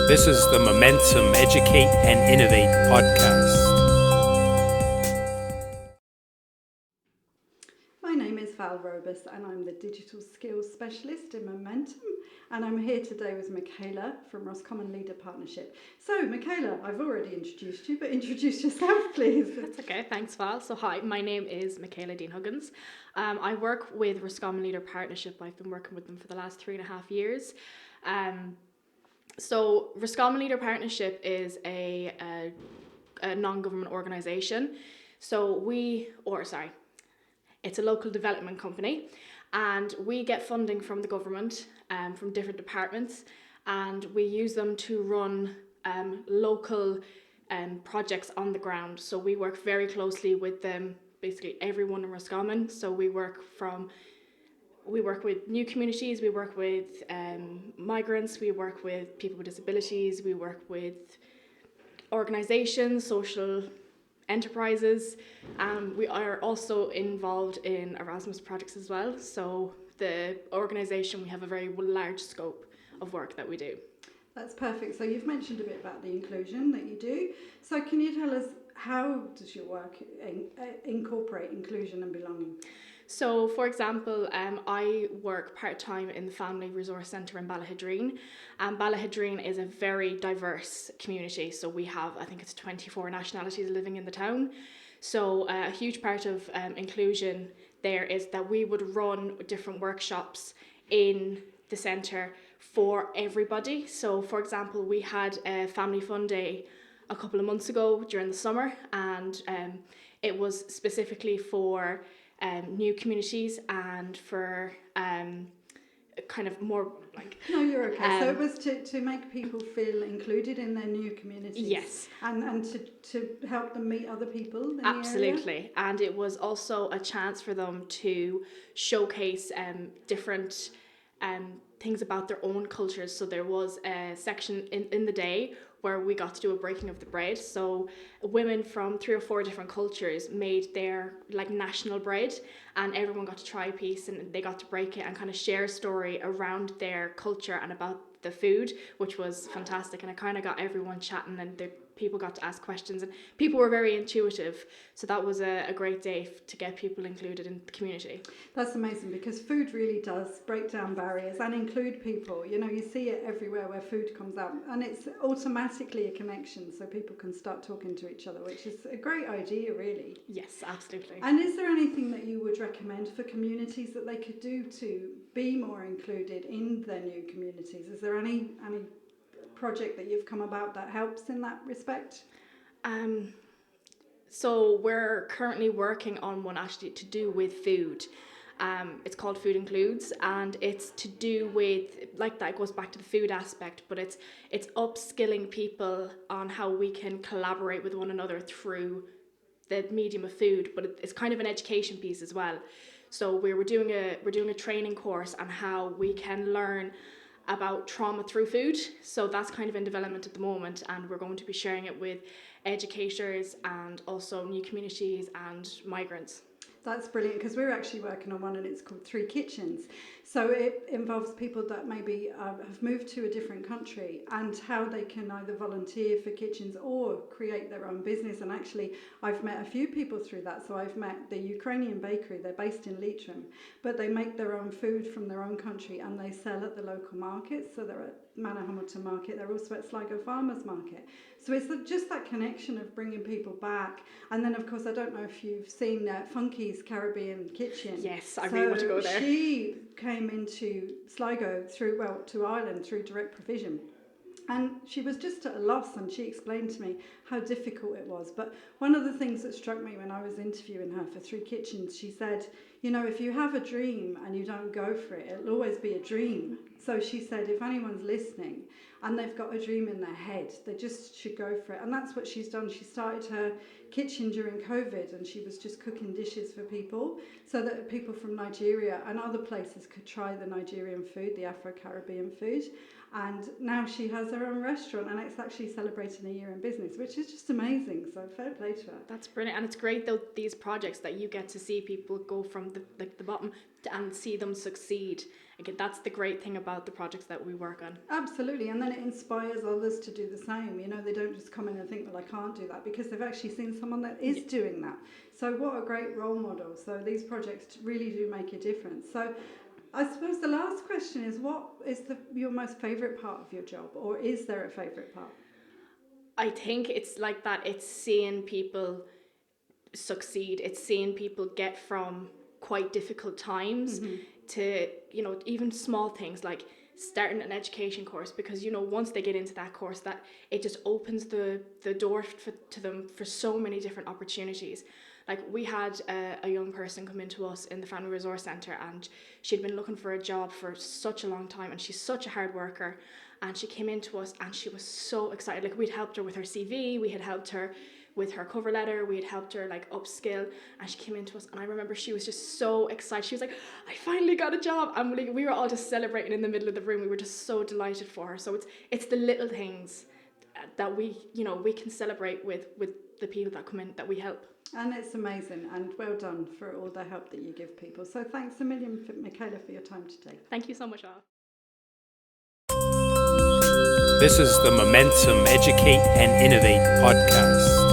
This is the Momentum Educate and Innovate podcast. My name is Val Robus and I'm the Digital Skills Specialist in Momentum, and I'm here today with Michaela from Roscommon Leader Partnership. So Michaela, I've already introduced you, but introduce yourself please. That's okay, thanks Val. So hi, my name is Michaela Deanne-Huggins. I work with Roscommon Leader Partnership. I've been working with them for the last 3.5 years. So Roscommon Leader Partnership is a non-government organisation. It's a local development company, and we get funding from the government, from different departments, and we use them to run local projects on the ground. So we work very closely with them, basically everyone in Roscommon. So we work with new communities, we work with migrants, we work with people with disabilities, we work with organisations, social enterprises. We are also involved in Erasmus projects as well. So the organisation, we have a very large scope of work that we do. That's perfect. So you've mentioned a bit about the inclusion that you do. So can you tell us, how does your work incorporate inclusion and belonging? So, for example, I work part-time in the Family Resource Centre in Ballahadreen. Ballahadreen is a very diverse community. So we have, I think it's 24 nationalities living in the town. So a huge part of inclusion there is that we would run different workshops in the centre for everybody. So, for example, we had a Family Fun Day a couple of months ago during the summer, and it was specifically for new communities and for kind of more like... No, you're okay. So it was to make people feel included in their new communities. Yes. And to help them meet other people in Absolutely. the area. And it was also a chance for them to showcase different things about their own cultures. So there was a section in the day where we got to do a breaking of the bread. So women from 3 or 4 different cultures made their like national bread, and everyone got to try a piece and they got to break it and kind of share a story around their culture and about the food, which was fantastic. And it kind of got everyone chatting, and the people got to ask questions, and people were very intuitive. So that was a great day to get people included in the community. That's amazing, because food really does break down barriers and include people. You know, you see it everywhere where food comes out, and it's automatically a connection, so people can start talking to each other, which is a great idea, really. Yes, absolutely. And is there anything that you would recommend for communities that they could do to be more included in their new communities? Is there any project that you've come about that helps in that respect? So we're currently working on one actually to do with food. It's called Food Includes, and it's to do with, like, that goes back to the food aspect, but it's upskilling people on how we can collaborate with one another through the medium of food, but it's kind of an education piece as well. So we're doing a training course on how we can learn about trauma through food. So that's kind of in development at the moment, and we're going to be sharing it with educators and also new communities and migrants. That's brilliant, because we're actually working on one, and it's called 3 Kitchens. So it involves people that maybe have moved to a different country, and how they can either volunteer for kitchens or create their own business. And actually, I've met a few people through that. So I've met the Ukrainian bakery. They're based in Leitrim, but they make their own food from their own country, and they sell at the local markets. So they're at Manor Hamilton Market. They're also at Sligo Farmers Market. So it's just that connection of bringing people back. And then, of course, I don't know if you've seen Funky's Caribbean Kitchen. Yes, I really want to go there. She came into Sligo to Ireland through direct provision. And she was just at a loss, and she explained to me how difficult it was. But one of the things that struck me when I was interviewing her for 3 Kitchens, she said, you know, if you have a dream and you don't go for it, it'll always be a dream. So she said, if anyone's listening and they've got a dream in their head, they just should go for it. And that's what she's done. She started her kitchen during COVID, and she was just cooking dishes for people so that people from Nigeria and other places could try the Nigerian food, the Afro-Caribbean food. And now she has her own restaurant, and it's actually celebrating a year in business, which is just amazing. So fair play to her. That's brilliant. And it's great, though, these projects that you get to see people go from the bottom and see them succeed Again, that's the great thing about the projects that we work on. Absolutely, and then it inspires others to do the same. You know, they don't just come in and think, well, I can't do that, because they've actually seen someone that is doing that. So what a great role model. So these projects really do make a difference. So I suppose the last question is, what is your most favourite part of your job, or is there a favourite part? I think it's like that. It's seeing people succeed. It's seeing people get from quite difficult times to, you know, even small things like starting an education course, because, you know, once they get into that course, that it just opens the door to them for so many different opportunities. Like, we had a young person come into us in the Family Resource Centre, and she'd been looking for a job for such a long time, and she's such a hard worker, and she came into us and she was so excited. Like, we'd helped her with her CV, we had helped her with her cover letter, we had helped her like upskill, and she came into us, and I remember she was just so excited. She was like, I finally got a job, and we were all just celebrating in the middle of the room. We were just so delighted for her. So it's the little things that we can celebrate with the people that come in that we help. And it's amazing, and well done for all the help that you give people. So thanks a million, Michaela, for your time today. Thank you so much, Al. This is the Momentum Educate and Innovate podcast.